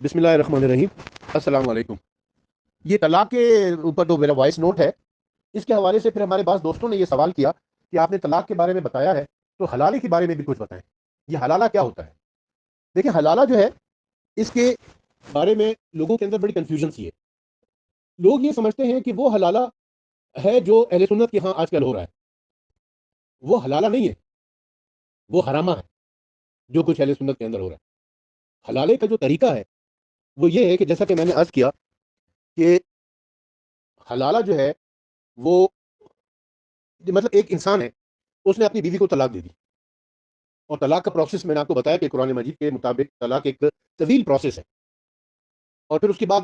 بسم اللہ الرحمن الرحیم۔ السلام علیکم۔ یہ طلاق کے اوپر تو میرا وائس نوٹ ہے، اس کے حوالے سے پھر ہمارے بعض دوستوں نے یہ سوال کیا کہ آپ نے طلاق کے بارے میں بتایا ہے تو حلالے کے بارے میں بھی کچھ بتائیں، یہ حلالہ کیا ہوتا ہے؟ دیکھیں، حلالہ جو ہے اس کے بارے میں لوگوں کے اندر بڑی کنفیوژن سی ہے۔ لوگ یہ سمجھتے ہیں کہ وہ حلالہ ہے جو اہل سنت کے ہاں آج کل ہو رہا ہے، وہ حلالہ نہیں ہے، وہ حرامہ ہے جو کچھ اہل سنت کے اندر ہو رہا ہے۔ حلالے کا جو طریقہ ہے وہ یہ ہے کہ جیسا کہ میں نے عرض کیا کہ حلالہ جو ہے وہ مطلب ایک انسان ہے، اس نے اپنی بیوی کو طلاق دے دی، اور طلاق کا پروسیس میں نے آپ کو بتایا کہ قرآن مجید کے مطابق طلاق ایک طویل پروسیس ہے، اور پھر اس کے بعد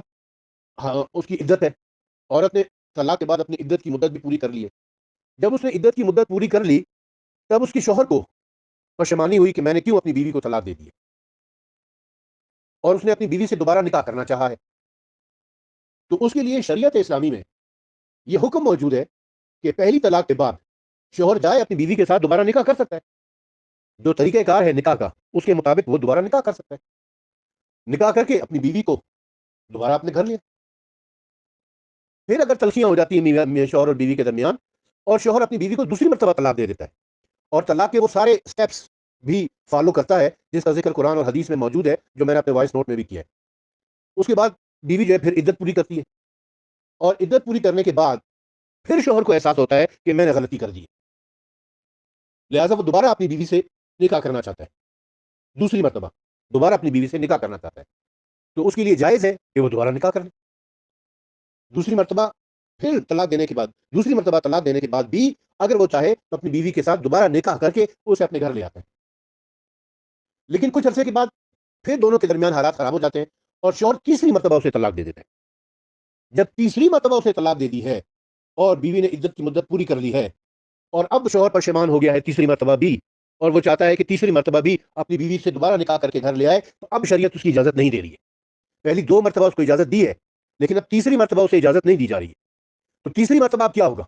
اس کی عدت ہے۔ عورت نے طلاق کے بعد اپنی عدت کی مدت بھی پوری کر لی ہے۔ جب اس نے عدت کی مدت پوری کر لی تب اس کی شوہر کو پشیمانی ہوئی کہ میں نے کیوں اپنی بیوی کو طلاق دے دی ہے، اور اس نے اپنی بیوی سے دوبارہ نکاح کرنا چاہا ہے۔ تو اس کے لیے شریعت اسلامی میں یہ حکم موجود ہے کہ پہلی طلاق کے بعد شوہر جائے اپنی بیوی کے ساتھ دوبارہ نکاح کر سکتا ہے، جو طریقہ کار ہے نکاح کا اس کے مطابق وہ دوبارہ نکاح کر سکتا ہے، نکاح کر کے اپنی بیوی کو دوبارہ اپنے گھر لیا۔ پھر اگر تلخیاں ہو جاتی ہیں شوہر اور بیوی کے درمیان، اور شوہر اپنی بیوی کو دوسری مرتبہ طلاق دے دیتا ہے، اور طلاق کے وہ سارے سٹیپس بھی فالو کرتا ہے جس کا ذکر قرآن اور حدیث میں موجود ہے، جو میں نے اپنے وائس نوٹ میں بھی کیا ہے، اس کے بعد بیوی جو ہے پھر عدت پوری کرتی ہے، اور عدت پوری کرنے کے بعد پھر شوہر کو احساس ہوتا ہے کہ میں نے غلطی کر دی ہے، لہٰذا وہ دوبارہ اپنی بیوی سے نکاح کرنا چاہتا ہے، دوسری مرتبہ دوبارہ اپنی بیوی سے نکاح کرنا چاہتا ہے، تو اس کے لیے جائز ہے کہ وہ دوبارہ نکاح کر لے۔ دوسری مرتبہ پھر طلاق دینے کے بعد، دوسری مرتبہ طلاق دینے کے بعد بھی اگر وہ چاہے تو اپنی بیوی کے ساتھ دوبارہ نکاح کر کے اسے اپنے گھر لے آتا ہے، لیکن کچھ عرصے کے بعد پھر دونوں کے درمیان حالات خراب ہو جاتے ہیں، اور شوہر تیسری مرتبہ اسے طلاق دے دیتا ہے۔ جب تیسری مرتبہ اسے طلاق دے دی ہے اور بیوی نے عدت کی مدت پوری کر لی ہے، اور اب شوہر پشیمان ہو گیا ہے تیسری مرتبہ بھی، اور وہ چاہتا ہے کہ تیسری مرتبہ بھی اپنی بیوی سے دوبارہ نکاح کر کے گھر لے آئے، تو اب شریعت اس کی اجازت نہیں دے رہی ہے۔ پہلی دو مرتبہ اس کو اجازت دی ہے، لیکن اب تیسری مرتبہ اسے اجازت نہیں دی جا رہی ہے۔ تو تیسری مرتبہ اب کیا ہوگا؟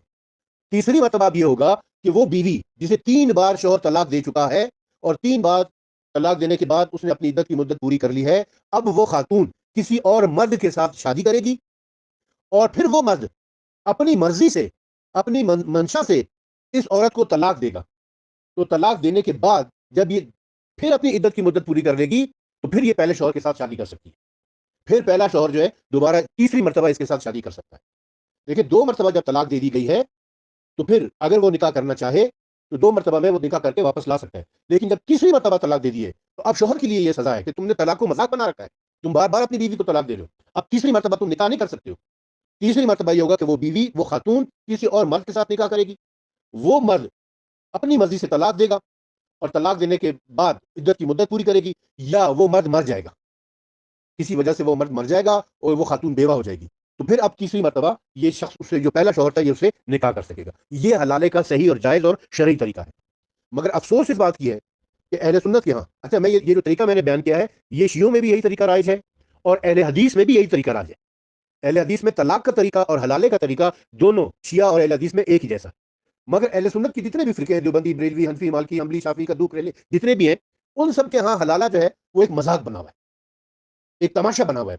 تیسری مرتبہ اب یہ ہوگا کہ وہ بیوی جسے 3 بار شوہر طلاق دے چکا ہے، اور 3 بار طلاق دینے کے بعد اس نے اپنی عدت کی مدت پوری کر لی ہے، اب وہ خاتون کسی اور مرد کے ساتھ شادی کرے گی، اور پھر وہ مرد اپنی مرضی سے، اپنی منشا سے اس عورت کو طلاق دے گا۔ تو طلاق دینے کے بعد جب یہ پھر اپنی عدت کی مدت پوری کر لے گی، تو پھر یہ پہلے شوہر کے ساتھ شادی کر سکتی ہے، پھر پہلا شوہر جو ہے دوبارہ تیسری مرتبہ اس کے ساتھ شادی کر سکتا ہے۔ دیکھیں، 2 مرتبہ جب طلاق دے دی گئی ہے تو پھر اگر وہ نکاح کرنا چاہے تو 2 مرتبہ میں وہ نکاح کر کے واپس لا سکتا ہے، لیکن جب تیسری مرتبہ طلاق دے دی ہے تو اب شوہر کے لیے یہ سزا ہے کہ تم نے طلاق کو مذاق بنا رکھا ہے، تم بار بار اپنی بیوی کو طلاق دے رہے ہو، اب تیسری مرتبہ تم نکاح نہیں کر سکتے ہو۔ تیسری مرتبہ یہ ہوگا کہ وہ بیوی، وہ خاتون کسی اور مرد کے ساتھ نکاح کرے گی، وہ مرد اپنی مرضی سے طلاق دے گا، اور طلاق دینے کے بعد عدت کی مدت پوری کرے گی، یا وہ مرد مر جائے گا، کسی وجہ سے وہ مرد مر جائے گا اور وہ خاتون بیوہ ہو جائے گی، تو پھر اب تیسری مرتبہ یہ شخص اس سے جو پہلا شوہر تھا یہ اسے نکاح کر سکے گا۔ یہ حلالے کا صحیح اور جائز اور شرعی طریقہ ہے۔ مگر افسوس اس بات کی ہے کہ اہل سنت کے ہاں، اچھا میں یہ جو طریقہ میں نے بیان کیا ہے یہ شیعوں میں بھی یہی طریقہ رائج ہے، اور اہل حدیث میں بھی یہی طریقہ رائج ہے۔ اہل حدیث میں طلاق کا طریقہ اور حلالے کا طریقہ دونوں شیعہ اور اہل حدیث میں ایک ہی جیسا، مگر اہل سنت کی جتنے بھی فرقے ہیں، دیوبندی، بریلوی، حنفی، مالکی، حنبلی، شافعی، کدو، کریلے، جتنے بھی ہیں، ان سب کے ہاں حلالہ جو ہے وہ ایک مذاق بنا ہوا ہے، ایک تماشا بنا ہوا ہے۔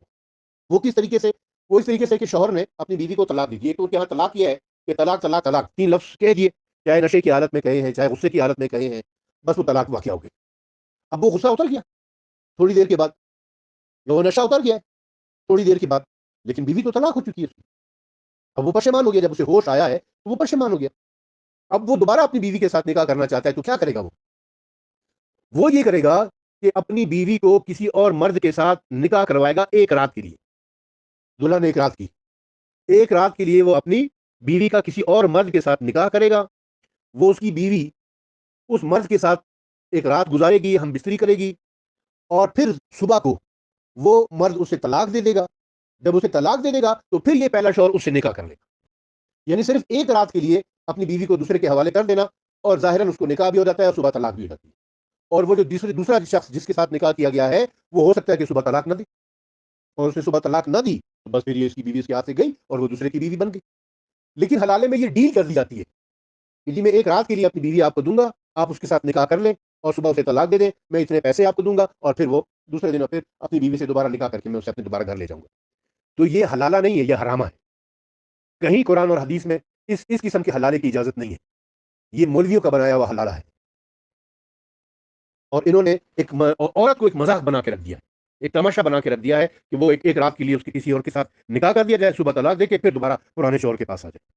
وہ کس طریقے سے؟ وہ اس طریقے سے کہ شوہر نے اپنی بیوی کو طلاق دی دی، ایک تو ان کے یہاں طلاق یہ ہے کہ طلاق طلاق طلاق 3 لفظ کہہ دیے، چاہے نشے کی حالت میں کہے ہیں چاہے غصے کی حالت میں کہے ہیں، بس وہ طلاق واقع ہو گئی۔ اب وہ غصہ اتر گیا تھوڑی دیر کے بعد، وہ نشہ اتر گیا ہے تھوڑی دیر کے بعد، لیکن بیوی تو طلاق ہو چکی ہے اس کی۔ اب وہ پشیمان ہو گیا، جب اسے ہوش آیا ہے تو وہ پشیمان ہو گیا، اب وہ دوبارہ اپنی بیوی کے ساتھ نکاح کرنا چاہتا ہے، تو کیا کرے گا؟ وہ یہ کرے گا کہ اپنی بیوی کو کسی اور مرد کے ساتھ نکاح کروائے گا ایک رات کے لیے، دلہن ایک رات کی، ایک رات کے لیے وہ اپنی بیوی کا کسی اور مرد کے ساتھ نکاح کرے گا، وہ اس کی بیوی اس مرد کے ساتھ ایک رات گزارے گی، ہم بستری کرے گی، اور پھر صبح کو وہ مرد اسے طلاق دے دے گا۔ جب اسے طلاق دے دے گا تو پھر یہ پہلا شوہر اس سے نکاح کر لے گا، یعنی صرف ایک رات کے لیے اپنی بیوی کو دوسرے کے حوالے کر دینا، اور ظاہراً اس کو نکاح بھی ہو جاتا ہے اور صبح طلاق بھی ہو جاتی ہے، اور وہ جو دوسرا شخص جس کے ساتھ نکاح کیا گیا ہے وہ ہو سکتا ہے کہ صبح طلاق نہ دے، اور اس نے صبح طلاق نہ دی تو بس پھر یہ اس کی بیوی اس کے ہاتھ سے گئی اور وہ دوسرے کی بیوی بن گئی۔ لیکن حلالے میں یہ ڈیل کر دی جاتی ہے کہ جی میں ایک رات کے لیے اپنی بیوی آپ کو دوں گا، آپ اس کے ساتھ نکاح کر لیں اور صبح اسے طلاق دے دیں، میں اتنے پیسے آپ کو دوں گا، اور پھر وہ دوسرے دن پھر اپنی بیوی سے دوبارہ نکاح کر کے میں اسے اپنے دوبارہ گھر لے جاؤں گا. تو یہ حلالہ نہیں ہے، یہ حرامہ ہے. کہیں قرآن اور حدیث میں اس قسم کے حلالے کی اجازت نہیں ہے. یہ مولویوں کا بنایا ہوا حلالہ ہے. اور انہوں نے عورت کو ایک مذاق بنا کے رکھ دیا ہے، ایک تماشا بنا کے رکھ دیا ہے کہ وہ ایک رات کے لیے اس کی کسی اور کے ساتھ نکاح کر دیا جائے، صبح طلاق دے کے پھر دوبارہ پرانے شوہر کے پاس آ جائے.